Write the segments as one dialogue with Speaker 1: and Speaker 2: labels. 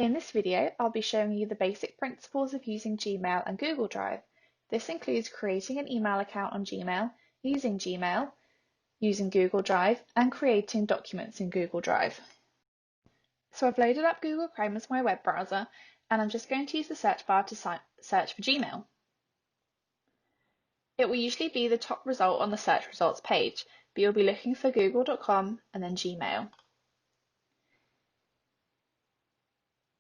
Speaker 1: In this video, I'll be showing you the basic principles of using Gmail and Google Drive. This includes creating an email account on Gmail, using Google Drive, and creating documents in Google Drive. So I've loaded up Google Chrome as my web browser, and I'm just going to use the search bar to search for Gmail. It will usually be the top result on the search results page, but you'll be looking for google.com and then Gmail.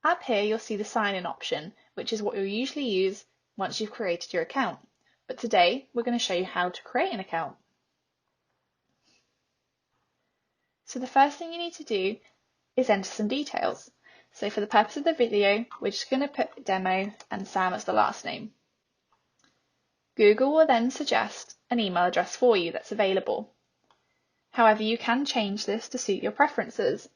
Speaker 1: Up here, you'll see the sign-in option, which is what you'll usually use once you've created your account. But today, we're going to show you how to create an account. So the first thing you need to do is enter some details. So for the purpose of the video, we're just going to put demo and Sam as the last name. Google will then suggest an email address for you that's available. However, you can change this to suit your preferences.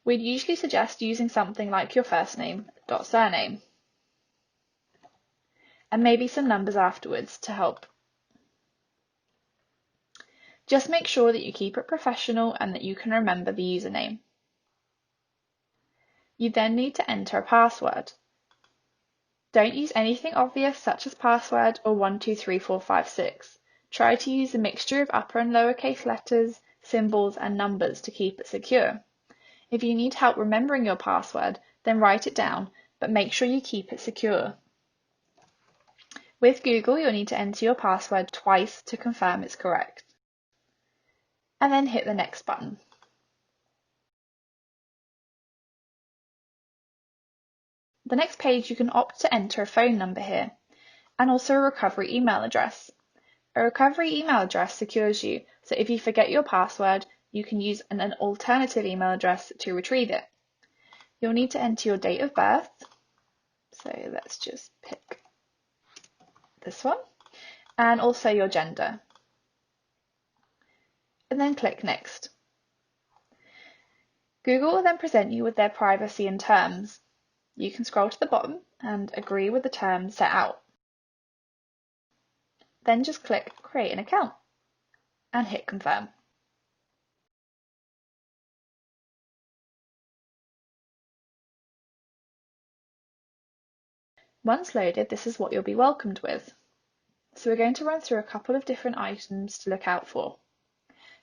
Speaker 1: We'd usually suggest using something like your first name dot surname, and maybe some numbers afterwards to help. Just make sure that you keep it professional and that you can remember the username. You then need to enter a password. Don't use anything obvious such as password or 123456. Try to use a mixture of upper and lowercase letters, symbols and numbers to keep it secure. If you need help remembering your password, then write it down, but make sure you keep it secure. With Google, you'll need to enter your password twice to confirm it's correct. And then hit the next button. The next page, you can opt to enter a phone number here, and also a recovery email address. A recovery email address secures you, so if you forget your password, you can use an alternative email address to retrieve it. You'll need to enter your date of birth, so let's just pick this one, and also your gender. And then click Next. Google will then present you with their privacy and terms. You can scroll to the bottom and agree with the terms set out. Then just click Create an account and hit Confirm. Once loaded, this is what you'll be welcomed with. So we're going to run through a couple of different items to look out for.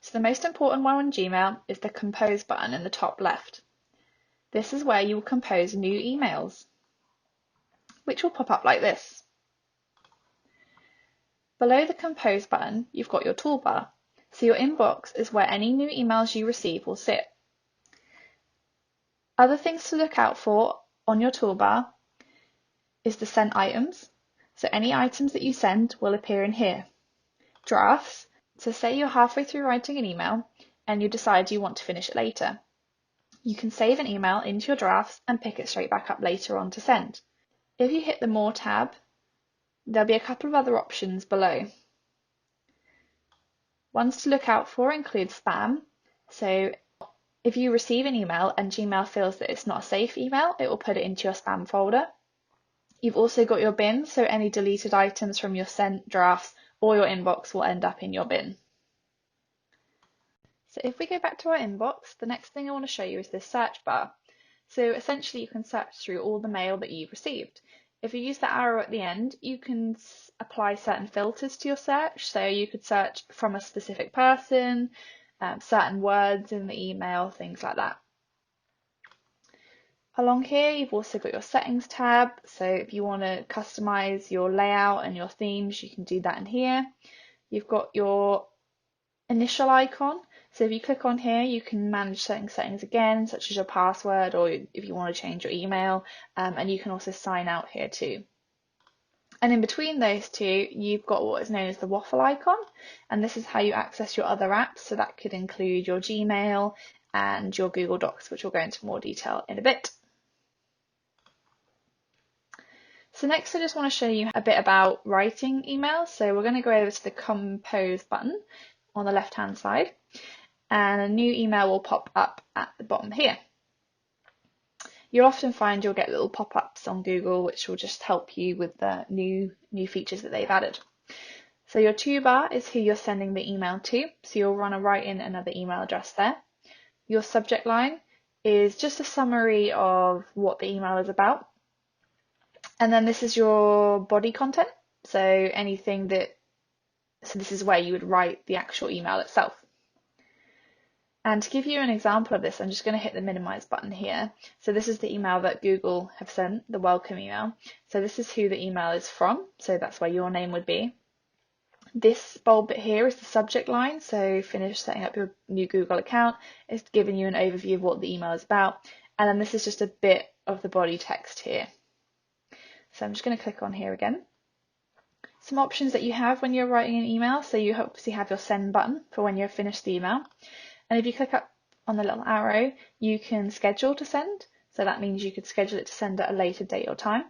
Speaker 1: So the most important one on Gmail is the Compose button in the top left. This is where you will compose new emails, which will pop up like this. Below the Compose button, you've got your toolbar. So your inbox is where any new emails you receive will sit. Other things to look out for on your toolbar is the Sent items. So any items that you send will appear in here. Drafts. So say you're halfway through writing an email and you decide you want to finish it later. You can save an email into your drafts and pick it straight back up later on to send. If you hit the More tab, there'll be a couple of other options below. Ones to look out for include spam. So if you receive an email and Gmail feels that it's not a safe email, it will put it into your spam folder. You've also got your bin, so any deleted items from your sent drafts or your inbox will end up in your bin. So if we go back to our inbox, the next thing I want to show you is this search bar. So essentially you can search through all the mail that you've received. If you use the arrow at the end, you can apply certain filters to your search. So you could search from a specific person, certain words in the email, things like that. Along here, you've also got your settings tab. So if you want to customize your layout and your themes, you can do that in here. You've got your initial icon. So if you click on here, you can manage certain settings again, such as your password, or if you want to change your email, and you can also sign out here too. And in between those two, you've got what is known as the waffle icon, and this is how you access your other apps. So that could include your Gmail and your Google Docs, which we'll go into more detail in a bit. So next I just want to show you a bit about writing emails. So we're going to go over to the Compose button on the left hand side, and a new email will pop up at the bottom here. You'll often find you'll get little pop-ups on Google which will just help you with the new features that they've added. So your toolbar is who you're sending the email to, so you'll want to write in another email address there. Your subject line is just a summary of what the email is about. And then this is your body content. So this is where you would write the actual email itself. And to give you an example of this, I'm just going to hit the minimize button here. So this is the email that Google have sent, the welcome email. So this is who the email is from. So that's where your name would be. This bold bit here is the subject line. So finish setting up your new Google account. It's giving you an overview of what the email is about. And then this is just a bit of the body text here. So I'm just going to click on here again. Some options that you have when you're writing an email. So you obviously have your send button for when you've finished the email. And if you click up on the little arrow, you can schedule to send. So that means you could schedule it to send at a later date or time.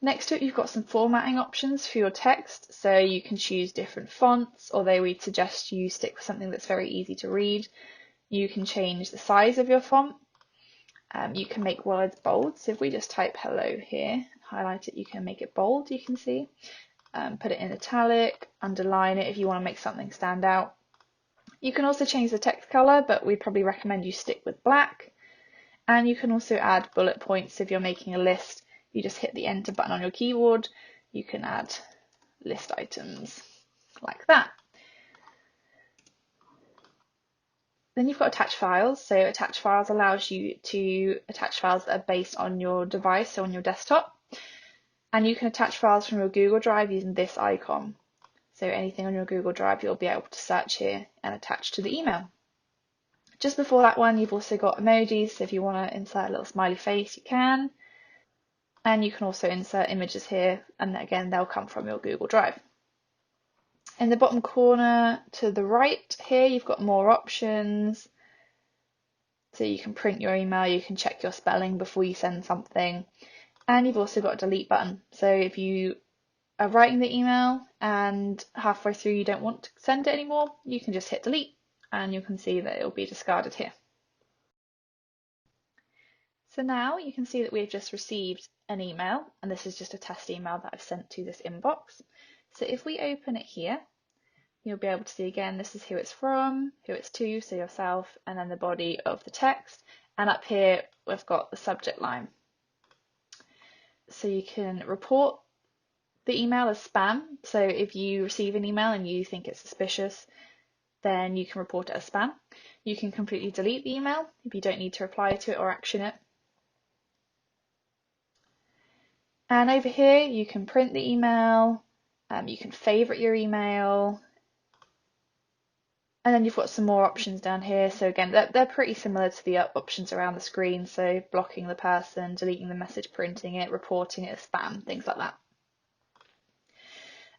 Speaker 1: Next to it, you've got some formatting options for your text. So you can choose different fonts, although we'd suggest you stick with something that's very easy to read. You can change the size of your font. You can make words bold. So if we just type hello here, highlight it, you can make it bold, you can see. Put it in italic, underline it if you want to make something stand out. You can also change the text color, but we'd probably recommend you stick with black. And you can also add bullet points if you're making a list. You just hit the enter button on your keyboard. You can add list items like that. Then you've got attach files. So attach files allows you to attach files that are based on your device, so on your desktop. And you can attach files from your Google Drive using this icon. So anything on your Google Drive, you'll be able to search here and attach to the email. Just before that one, you've also got emojis. So if you want to insert a little smiley face, you can. And you can also insert images here. And again, they'll come from your Google Drive. In the bottom corner to the right here, you've got more options. So you can print your email, you can check your spelling before you send something. And you've also got a delete button. So if you are writing the email and halfway through you don't want to send it anymore, you can just hit delete and you can see that it will be discarded here. So now you can see that we've just received an email, and this is just a test email that I've sent to this inbox. So if we open it here, you'll be able to see again, this is who it's from, who it's to, so yourself, and then the body of the text. And up here, we've got the subject line. So you can report the email as spam. So if you receive an email and you think it's suspicious, then you can report it as spam. You can completely delete the email if you don't need to reply to it or action it. And over here, you can print the email, you can favorite your email, and then you've got some more options down here. So again, they're pretty similar to the options around the screen. So blocking the person, deleting the message, printing it, reporting it as spam, things like that.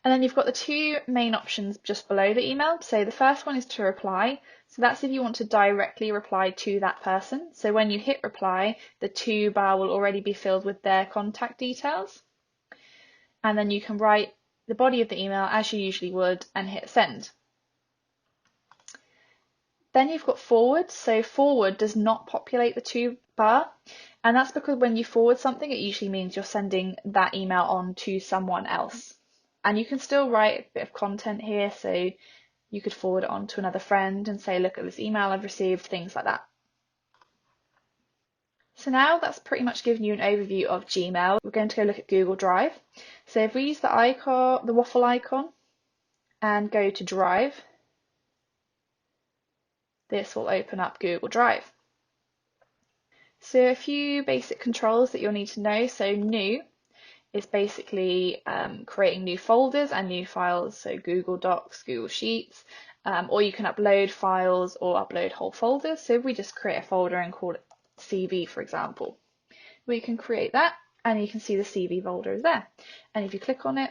Speaker 1: And then you've got the two main options just below the email. So the first one is to reply. So that's if you want to directly reply to that person. So when you hit reply, the to bar will already be filled with their contact details. And then you can write the body of the email as you usually would and hit send. Then you've got forward. So forward does not populate the to bar. And that's because when you forward something, it usually means you're sending that email on to someone else. And you can still write a bit of content here, so you could forward it on to another friend and say, look at this email I've received, things like that. So now that's pretty much given you an overview of Gmail. We're going to go look at Google Drive. So if we use the icon, the waffle icon, and go to Drive, this will open up Google Drive. So a few basic controls that you'll need to know. So new is basically creating new folders and new files, so Google Docs, Google Sheets, or you can upload files or upload whole folders. So if we just create a folder and call it CV, for example, we can create that and you can see the CV folder is there. And if you click on it,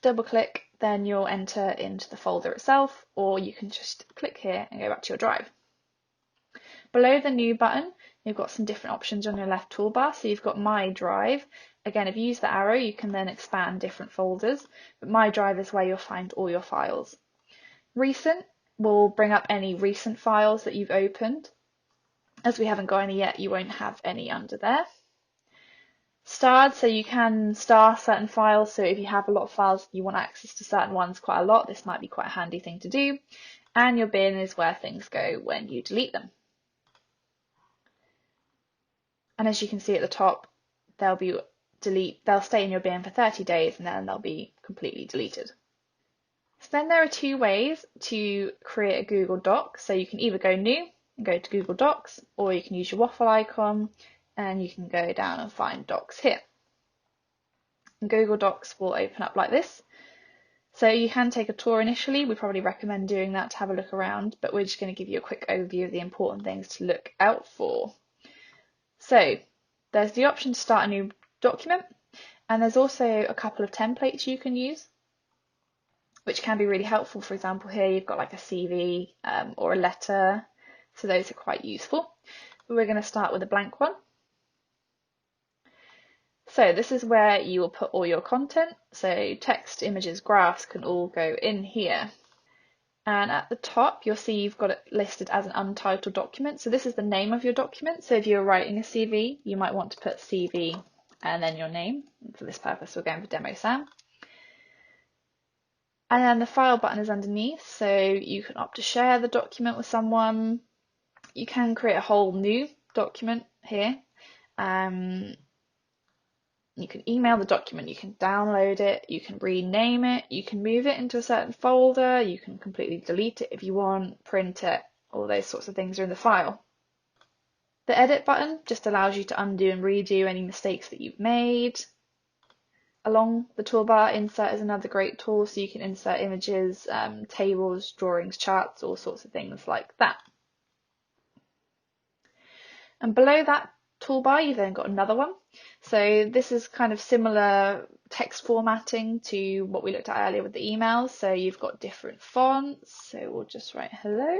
Speaker 1: double click, then you'll enter into the folder itself, or you can just click here and go back to your drive. Below the new button, you've got some different options on your left toolbar. So you've got My Drive. Again, if you use the arrow, you can then expand different folders, but My Drive is where you'll find all your files. Recent will bring up any recent files that you've opened. As we haven't got any yet, you won't have any under there. Starred, so you can star certain files. So if you have a lot of files, you want access to certain ones quite a lot, this might be quite a handy thing to do. and your bin is where things go when you delete them. And as you can see at the top, they'll stay in your bin for 30 days and then they'll be completely deleted. So then there are two ways to create a Google Doc. So you can either go new and go to Google Docs, or you can use your waffle icon and you can go down and find Docs here. And Google Docs will open up like this. So you can take a tour initially. We probably recommend doing that to have a look around, but we're just going to give you a quick overview of the important things to look out for. So there's the option to start a new document, and there's also a couple of templates you can use, which can be really helpful. For example, here you've got like a CV or a letter, so those are quite useful. But we're going to start with a blank one. So this is where you will put all your content. So text, images, graphs can all go in here. And at the top, you'll see you've got it listed as an untitled document. So this is the name of your document. So if you're writing a CV, you might want to put CV and then your name. For this purpose, we're going for Demo Sam. And then the file button is underneath. So you can opt to share the document with someone. You can create a whole new document here. You can email the document, you can download it, you can rename it, you can move it into a certain folder, you can completely delete it if you want, print it, all those sorts of things are in the file. The edit button just allows you to undo and redo any mistakes that you've made. Along the toolbar, insert is another great tool, so you can insert images, tables, drawings, charts, all sorts of things like that. And below that toolbar, you've then got another one. So this is kind of similar text formatting to what we looked at earlier with the emails. So you've got different fonts. So we'll just write hello.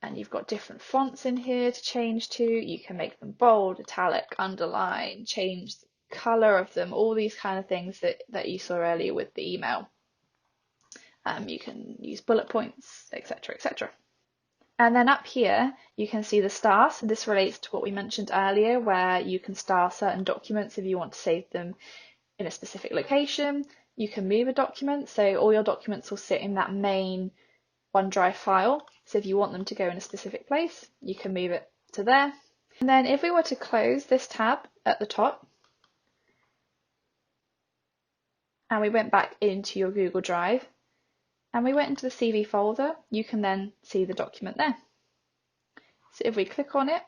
Speaker 1: And you've got different fonts in here to change to. You can make them bold, italic, underline, change the color of them, all these kind of things that you saw earlier with the email. You can use bullet points, etc., etc. And then up here, you can see the star. So this relates to what we mentioned earlier, where you can star certain documents if you want to save them in a specific location. You can move a document, so all your documents will sit in that main OneDrive file. So if you want them to go in a specific place, you can move it to there. And then if we were to close this tab at the top, and we went back into your Google Drive, and we went into the CV folder, you can then see the document there. So if we click on it,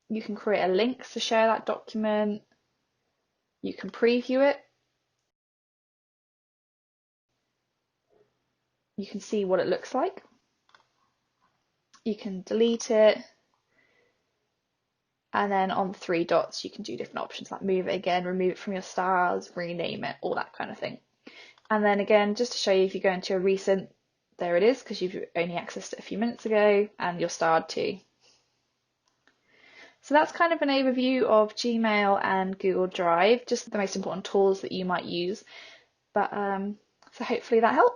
Speaker 1: you can create a link to share that document. You can preview it. You can see what it looks like. You can delete it. And then on the three dots, you can do different options like move it again, remove it from your stars, rename it, all that kind of thing. And then again, just to show you, if you go into a recent, there it is, because you've only accessed it a few minutes ago, and you're starred too. So that's kind of an overview of Gmail and Google Drive, just the most important tools that you might use. But so hopefully that helps.